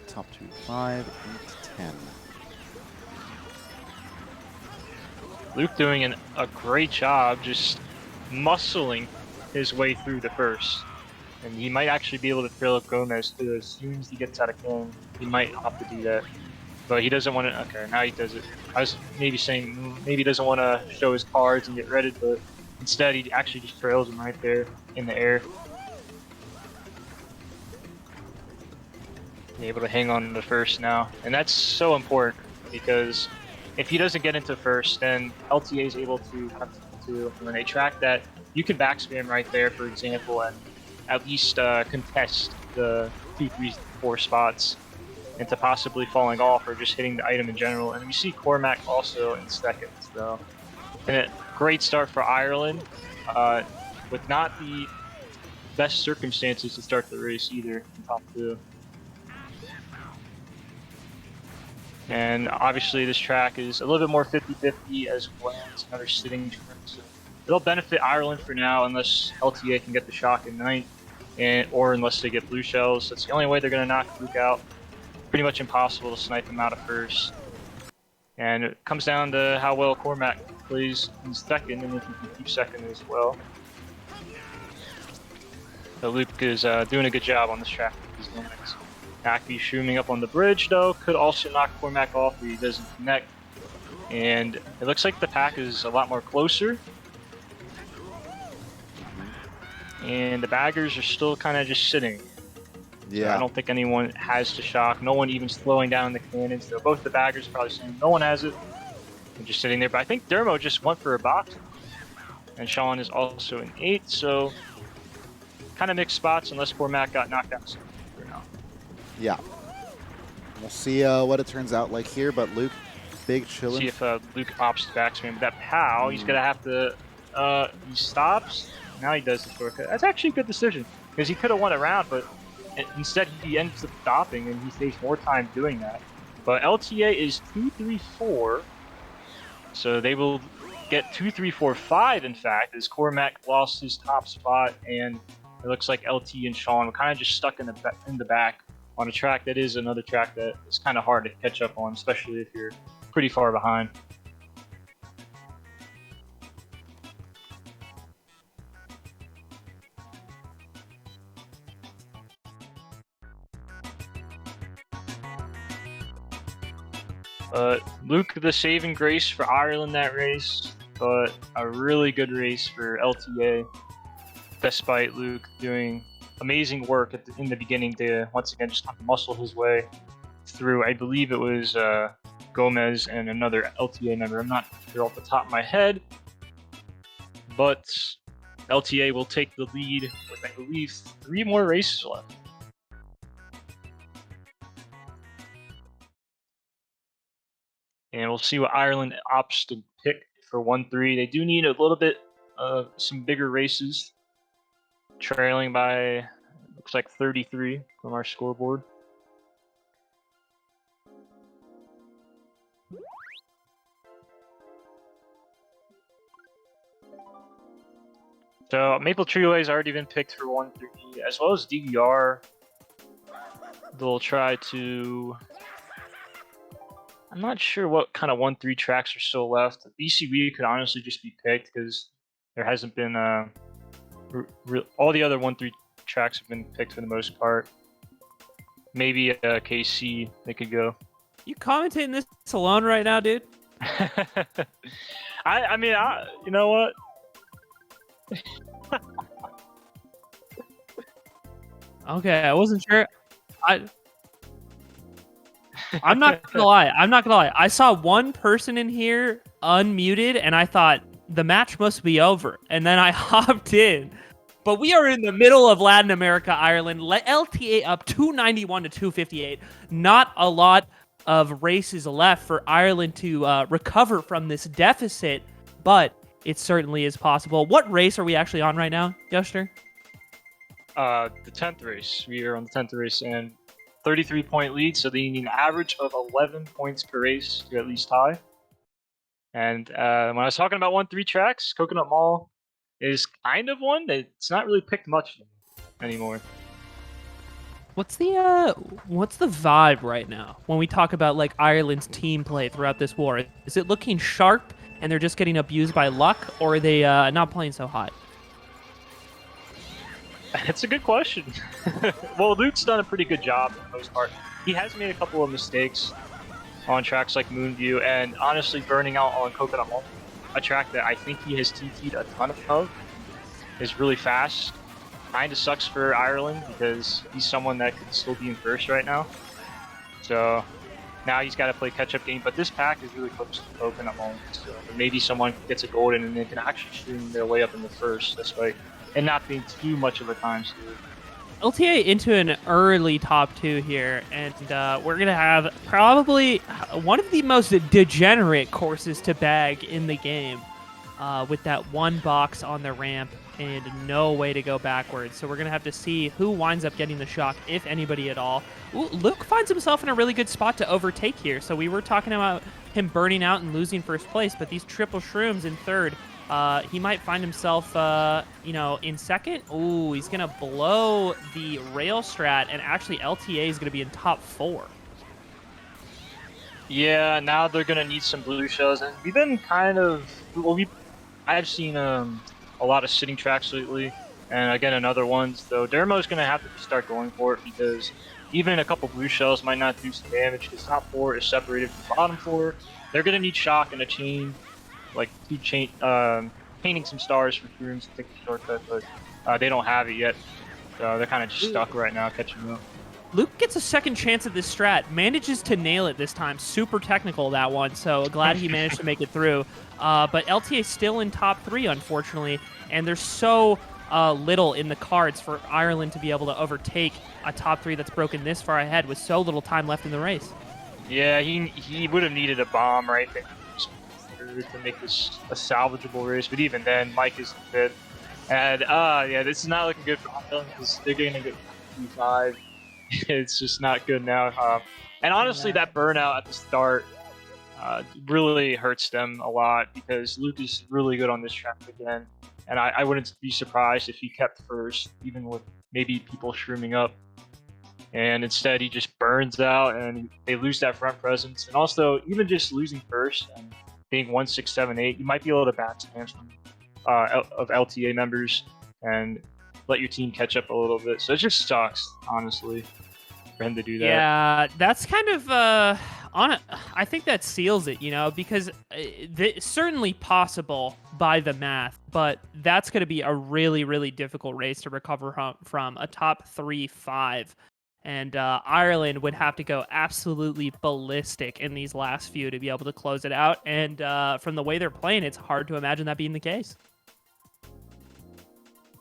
Top 2, 5, 8, 10. Luke doing a great job just muscling his way through the first. And he might actually be able to trail up Gomez too. As soon as he gets out of Cone, he might opt to do that. But he doesn't want to. Okay, now he does it. I was maybe saying maybe he doesn't want to show his cards and get redded, but instead he actually just trails him right there in the air. Being able to hang on to first now, and that's so important because if he doesn't get into first, then LTA is able to when they track that you can backspam right there, for example, and at least contest the 2, 3, 4 spots into possibly falling off or just hitting the item in general. And we see Cormac also in second, so and a great start for Ireland, with not the best circumstances to start the race either in top 2. And obviously this track is a little bit more 50-50 as well. It's another sitting track, so it'll benefit Ireland for now unless LTA can get the shock in ninth, or unless they get blue shells. That's the only way they're going to knock Luke out. Pretty much impossible to snipe him out of first. And it comes down to how well Cormac plays in second, and if he can keep second as well. So Luke is doing a good job on this track with his landings. Acme shooting up on the bridge, though, could also knock Cormac off if he doesn't connect. And it looks like the pack is a lot more closer. And the baggers are still kind of just sitting. Yeah, I don't think anyone has to shock. No one even slowing down the cannons. So both the baggers are probably saying no one has it. They're just sitting there. But I think Dermo just went for a box. And Sean is also in 8th. So kind of mixed spots unless Cormac got knocked out for now. Yeah. We'll see what it turns out like here. But Luke, big chillin'. See if Luke opts to backspam. But that POW, he's going to have to... he stops. Now he does the shortcut. That's actually a good decision. Because he could have won a round, but... instead, he ends up stopping, and he saves more time doing that. But LTA is 2-3-4, so they will get 2-3-4-5. In fact, as Cormac lost his top spot, and it looks like LT and Sean were kind of just stuck in the back on a track that is another track that is kind of hard to catch up on, especially if you're pretty far behind. Luke, the saving grace for Ireland that race, but a really good race for LTA, despite Luke doing amazing work in the beginning to once again just muscle his way through. I believe it was Gomez and another LTA member. I'm not sure off the top of my head, but LTA will take the lead with, I believe, 3 more races left. And we'll see what Ireland opts to pick for 1-3. They do need a little bit of some bigger races. Trailing by, looks like 33 from our scoreboard. So Maple Treeway has already been picked for 1-3, as well as DVR. They'll try to... I'm not sure what kind of 1-3 tracks are still left. BCW could honestly just be picked because there hasn't been all the other 1-3 tracks have been picked for the most part. Maybe KC they could go. You commentating this alone right now, dude? I mean, you know what? Okay, I wasn't sure. I'm not gonna lie. I saw one person in here unmuted, and I thought the match must be over. And then I hopped in. But we are in the middle of Latin America, Ireland. LTA up 291 to 258. Not a lot of races left for Ireland to recover from this deficit, but it certainly is possible. What race are we actually on right now, Yoster? The 10th race. We are on the 10th race, and 33-point lead, so they need an average of 11 points per race to at least tie. And when I was talking about 1-3 tracks, Coconut Mall is kind of one. It's not really picked much anymore. What's the vibe right now when we talk about like Ireland's team play throughout this war? Is it looking sharp and they're just getting abused by luck, or are they not playing so hot? That's a good question. Well, Luke's done a pretty good job for the most part. He has made a couple of mistakes on tracks like Moonview, and honestly burning out on Coconut Mall, a track that I think he has TT'd a ton of, is really fast. Kind of sucks for Ireland because he's someone that could still be in first right now. So now he's got to play catch-up game, but this pack is really close to Coconut Mall. So maybe someone gets a golden and they can actually stream their way up in the first, despite and not being too much of a time steal. LTA into an early top 2 here, and we're going to have probably one of the most degenerate courses to bag in the game with that one box on the ramp and no way to go backwards. So we're going to have to see who winds up getting the shock, if anybody at all. Ooh, Luke finds himself in a really good spot to overtake here. So we were talking about him burning out and losing first place, but these triple shrooms in third, he might find himself, in second. Ooh, he's going to blow the rail strat, and actually LTA is going to be in top 4. Yeah, now they're going to need some blue shells, and we've been kind of... I've seen a lot of sitting tracks lately, and again, another ones, though Dermo's going to have to start going for it, because even a couple blue shells might not do some damage, because top 4 is separated from bottom 4. They're going to need shock and a chain, like painting some stars for shrooms to take the shortcut, but they don't have it yet, so they're kind of just stuck right now catching up. Luke gets a second chance at this strat, manages to nail it this time. Super technical, that one, so glad he managed to make it through. But LTA still in top 3, unfortunately, and there's so little in the cards for Ireland to be able to overtake a top 3 that's broken this far ahead with so little time left in the race. Yeah, he would have needed a bomb right there to make this a salvageable race, but even then, Mike is in 5th. And yeah, this is not looking good for Ireland because they're going to get 5. It's just not good now. And honestly, that burnout at the start really hurts them a lot because Luke is really good on this track again. And I wouldn't be surprised if he kept first, even with maybe people shrooming up. And instead, he just burns out and they lose that front presence. And also, even just losing first and being 1, 6, 7, 8, you might be able to backstand some of LTA members and let your team catch up a little bit. So it just sucks, honestly, for him to do that. Yeah, that's kind of I think that seals it, because it's certainly possible by the math, but that's going to be a really, really difficult race to recover from a top 3-5. And Ireland would have to go absolutely ballistic in these last few to be able to close it out. And from the way they're playing, it's hard to imagine that being the case.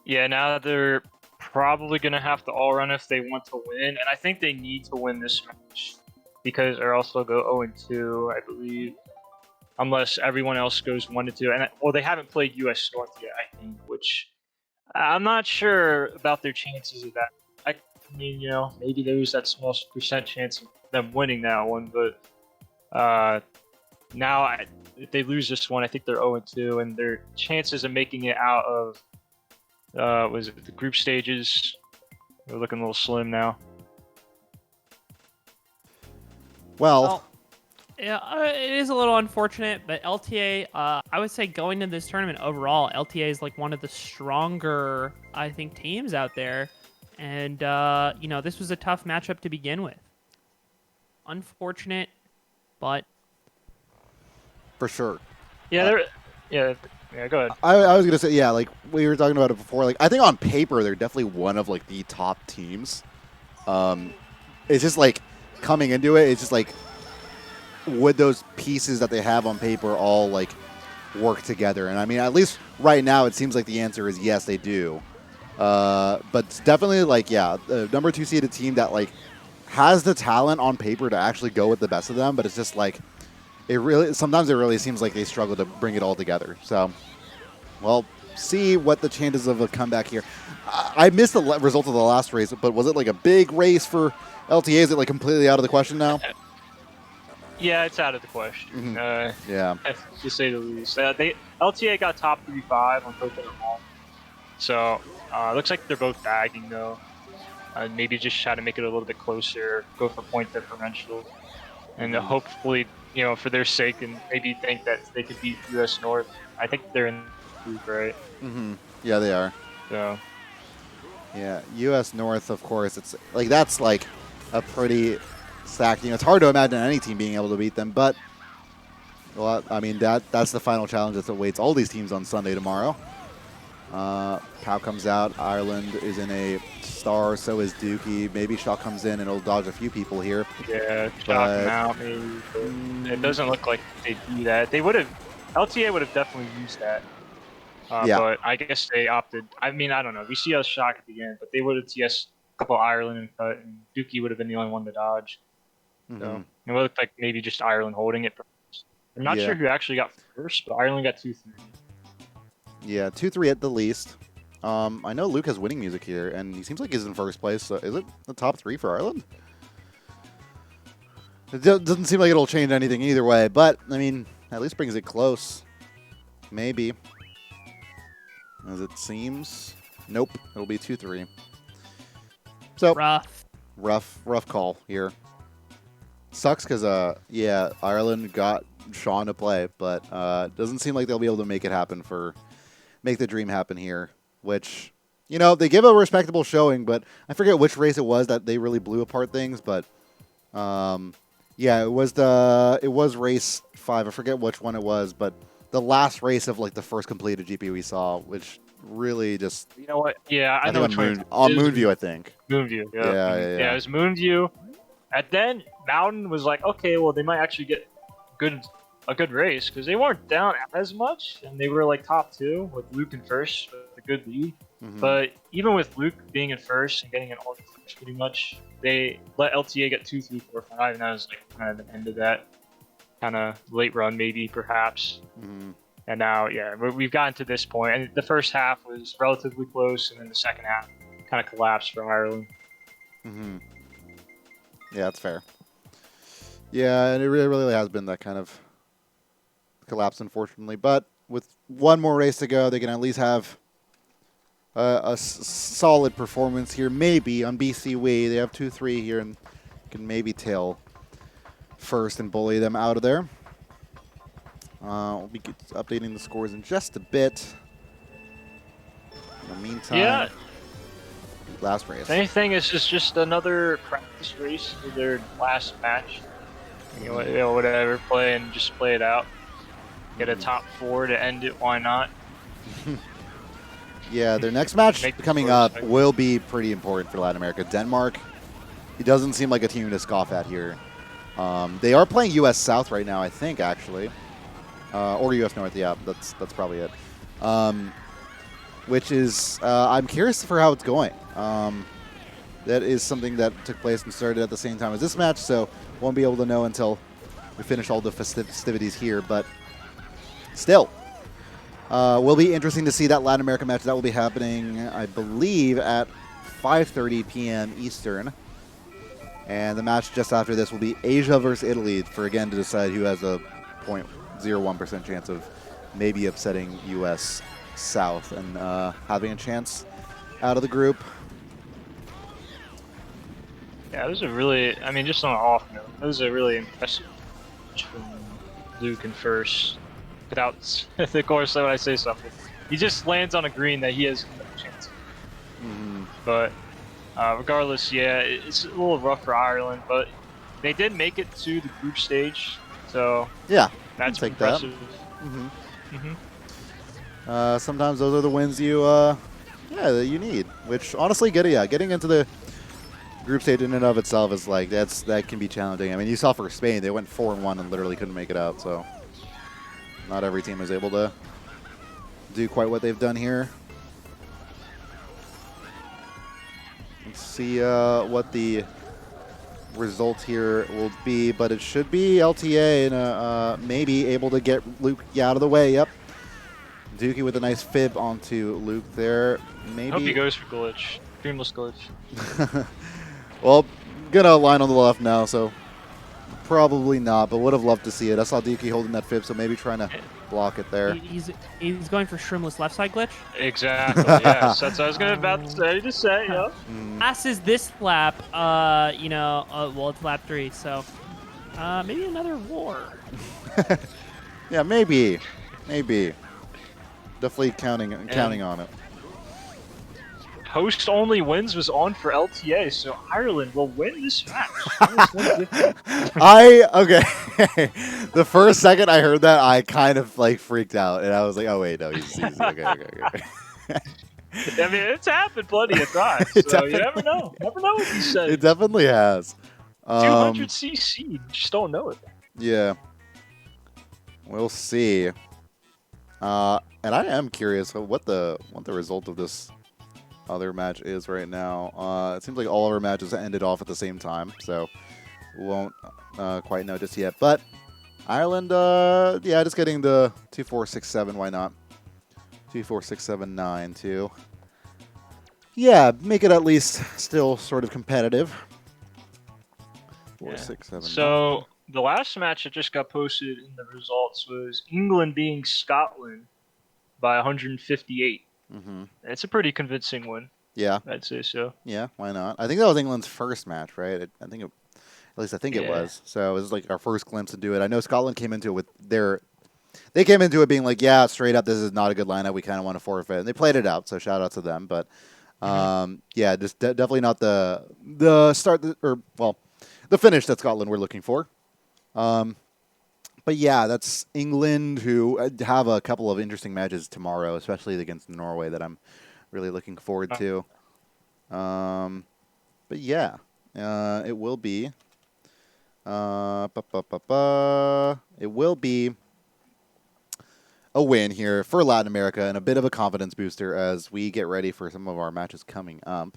Yeah, now they're probably going to have to all run if they want to win. And I think they need to win this match because they'll also go 0-2, I believe. Unless everyone else goes 1-2. And well, they haven't played US North yet, I think, which I'm not sure about their chances of that. I mean, maybe there's that small percent chance of them winning that one, but now if they lose this one, I think they're 0-2, and their chances of making it out of was it the group stages? They're looking a little slim now. Well, yeah, it is a little unfortunate, but LTA, I would say going into this tournament overall, LTA is like one of the stronger, I think, teams out there. And, this was a tough matchup to begin with. Unfortunate, but... for sure. Yeah, go ahead. I was going to say, yeah, like we were talking about it before. Like I think on paper, they're definitely one of like the top teams. It's just like coming into it, it's just like would those pieces that they have on paper all like work together? And I mean, at least right now, it seems like the answer is yes, they do. But it's definitely like, yeah, the number 2 seeded team that like has the talent on paper to actually go with the best of them. But it's just like sometimes it really seems like they struggle to bring it all together. So, well, see what the chances of a comeback here. I missed the result of the last race, but was it like a big race for LTA? Is it like completely out of the question now? Yeah, it's out of the question. Mm-hmm. Yeah, to say the least. LTA got top 3-5 on Coconut Mall, so looks like they're both bagging though. Maybe just try to make it a little bit closer, go for point differential, and hopefully, for their sake, and maybe think that they could beat US North. I think they're in the group, right? Mm-hmm. Yeah, they are. So. Yeah, US North, of course. It's like that's like a pretty stacked team. It's hard to imagine any team being able to beat them, but well, I mean that's the final challenge that awaits all these teams on Sunday tomorrow. Pow comes out. Ireland is in a star. So is Dookie. Maybe Shaw comes in and it'll dodge a few people here. Yeah, shock him out maybe. It doesn't look like they do that. They would have. LTA would have definitely used that. Yeah. But I guess they opted. I mean, I don't know. We see us shock at the end, but they would have TS a couple Ireland and cut, and Dookie would have been the only one to dodge. So it looked like maybe just Ireland holding it first. I'm not sure who actually got first, but Ireland got 2-3. Yeah, 2-3 at the least. I know Luke has winning music here, and he seems like he's in first place. So is it the top 3 for Ireland? It doesn't seem like it'll change anything either way, but, I mean, at least brings it close. Maybe. As it seems. Nope, it'll be 2-3. So, rough call here. Sucks because, yeah, Ireland got Sean to play, but doesn't seem like they'll be able to make it happen make the dream happen here, which, you know, they give a respectable showing, but I forget which race it was that they really blew apart things, but yeah, it was race 5. I forget which one it was, but the last race of like the first completed GP we saw, which really just, you know what? Yeah, I know which one. On Moonview, I think. Moonview. Yeah. Yeah, it was Moonview. And then Mountain was like, okay, well, they might actually get a good race because they weren't down as much, and they were like top 2 with Luke in first with a good lead. But even with Luke being in first and getting an all first pretty much, they let LTA get 2, 3, 4, 5, and that was like kind of the end of that kind of late run, maybe perhaps. And now, yeah, we've gotten to this point, and the first half was relatively close, and then the second half kind of collapsed for Ireland. Yeah, that's fair. Yeah, and it really has been that kind of collapse, unfortunately. But with one more race to go, they can at least have a solid performance here. Maybe on BC Wii, they have 2-3 here and can maybe tail first and bully them out of there. We'll be updating the scores in just a bit. In the meantime, last race. If anything, it's just another practice race for their last match. You know, whatever, play it out. Get a top 4 to end it. Why not? Yeah, their next match coming up will be pretty important for Latin America. Denmark, he doesn't seem like a team to scoff at here. They are playing U.S. South right now, I think, actually. Or U.S. North, yeah, that's probably it. Which is, I'm curious for how it's going. That is something that took place and started at the same time as this match, so won't be able to know until we finish all the festivities here. But still, will be interesting to see that Latin American match. That will be happening, I believe, at 5:30 p.m. Eastern. And the match just after this will be Asia versus Italy for, again, to decide who has a 0.01% chance of maybe upsetting U.S. South and having a chance out of the group. Yeah, it was a really, I mean, just on an off note, it was a really impressive match from Luke in first. Without, of course, when I say something, he just lands on a green that he has no chance of. But regardless, yeah, it's a little rough for Ireland, but they did make it to the group stage, so yeah, that's impressive. Sometimes those are the wins that you need. Which honestly, getting into the group stage in and of itself is like that can be challenging. I mean, you saw for Spain, they went 4-1 and literally couldn't make it out. So not every team is able to do quite what they've done here. Let's see what the result here will be, but it should be LTA and maybe able to get Luke out of the way. Yep. Dookie with a nice fib onto Luke there. Maybe. I hope he goes for glitch. Dreamless glitch. Well, gonna line on the left now, so probably not, but would have loved to see it. I saw Dookie holding that fib, so maybe trying to block it there. He's going for Shrimless left side glitch? Exactly, yes. That's what I was about to say, yeah. Passes this lap, well, it's lap 3, so maybe another war. Yeah, maybe. Definitely counting on it. host only wins was on for LTA, so Ireland will win this match. Okay. The first second I heard that, I kind of like freaked out, and I was like, "Oh wait, no, he's okay." I mean, it's happened plenty of times, so you never know. Never know what he said. It definitely has. 200cc, you just don't know it. Yeah. We'll see. And I am curious what the result of this other match is right now. It seems like all of our matches ended off at the same time, so we won't quite know just yet. But Ireland, yeah, just getting the 2-4-6-7. Why not? 2-4-6-7-9 too. Yeah, make it at least still sort of competitive. 4, 6, 7. So the last match that just got posted in the results was England beating Scotland by 158. Mm-hmm. It's a pretty convincing win. Yeah, I'd say so. Yeah, why not? I think that was England's first match, right? At least I think it was. So it was like our first glimpse into it. I know Scotland came into it with they came into it being like, yeah, straight up, this is not a good lineup. We kind of want to forfeit, and they played it out. So shout out to them. But yeah, just definitely not the start the finish that Scotland were looking for. But yeah, that's England, who have a couple of interesting matches tomorrow, especially against Norway, that I'm really looking forward to. But yeah, it will be. It will be a win here for Latin America and a bit of a confidence booster as we get ready for some of our matches coming up.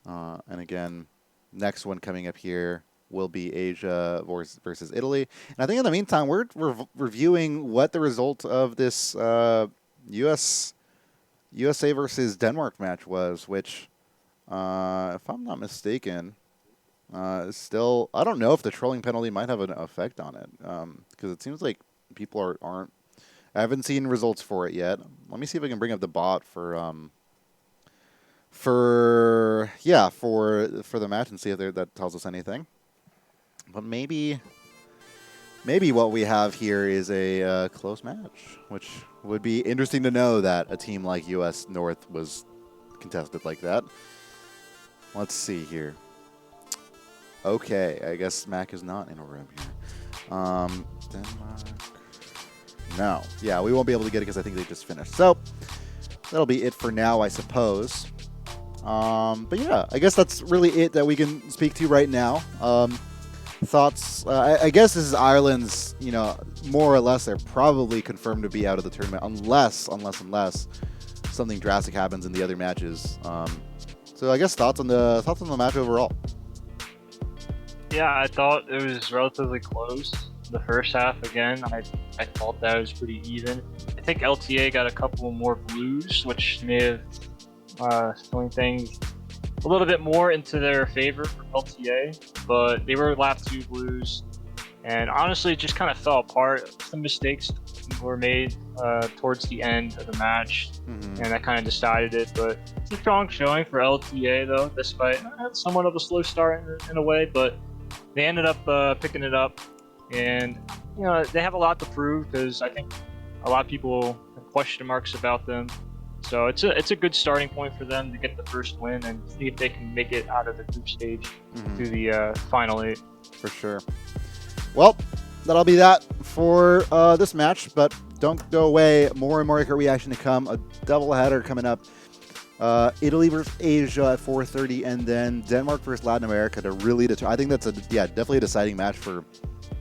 And again, next one coming up here will be Asia versus Italy. And I think in the meantime, we're reviewing what the result of this USA versus Denmark match was, which, if I'm not mistaken, still, I don't know if the trolling penalty might have an effect on it, because it seems like people aren't. I haven't seen results for it yet. Let me see if I can bring up the bot for the match and see if that tells us anything. But maybe what we have here is a close match, which would be interesting to know that a team like US North was contested like that. Let's see here. Okay, I guess Mac is not in a room here. Denmark. No. Yeah, we won't be able to get it because I think they just finished. So that'll be it for now, I suppose. But yeah, I guess that's really it that we can speak to right now. Thoughts? I guess this is Ireland's, more or less they're probably confirmed to be out of the tournament unless something drastic happens in the other matches. So I guess thoughts on the match overall. Yeah, I thought it was relatively close. The first half, again, I thought that was pretty even. I think LTA got a couple more blues, which may have swung things a little bit more into their favor for LTA, but they were lap 2 blues, and honestly, it just kind of fell apart. Some mistakes were made towards the end of the match, and that kind of decided it, but it's a strong showing for LTA, though, despite somewhat of a slow start in a way, but they ended up picking it up, and they have a lot to prove because I think a lot of people have question marks about them. So it's a good starting point for them to get the first win and see if they can make it out of the group stage to the final 8. For sure. Well, that'll be that for this match, but don't go away. More and Mario Kart reaction to come. A doubleheader coming up. Italy versus Asia at 4:30, and then Denmark versus Latin America to really determine. I think that's definitely a deciding match for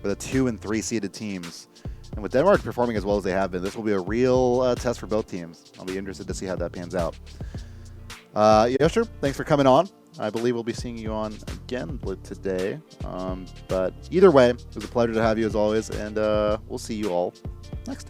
the 2 and 3 seeded teams. And with Denmark performing as well as they have been, this will be a real test for both teams. I'll be interested to see how that pans out. Yosher, thanks for coming on. I believe we'll be seeing you on again today. But either way, it was a pleasure to have you as always, and we'll see you all next time.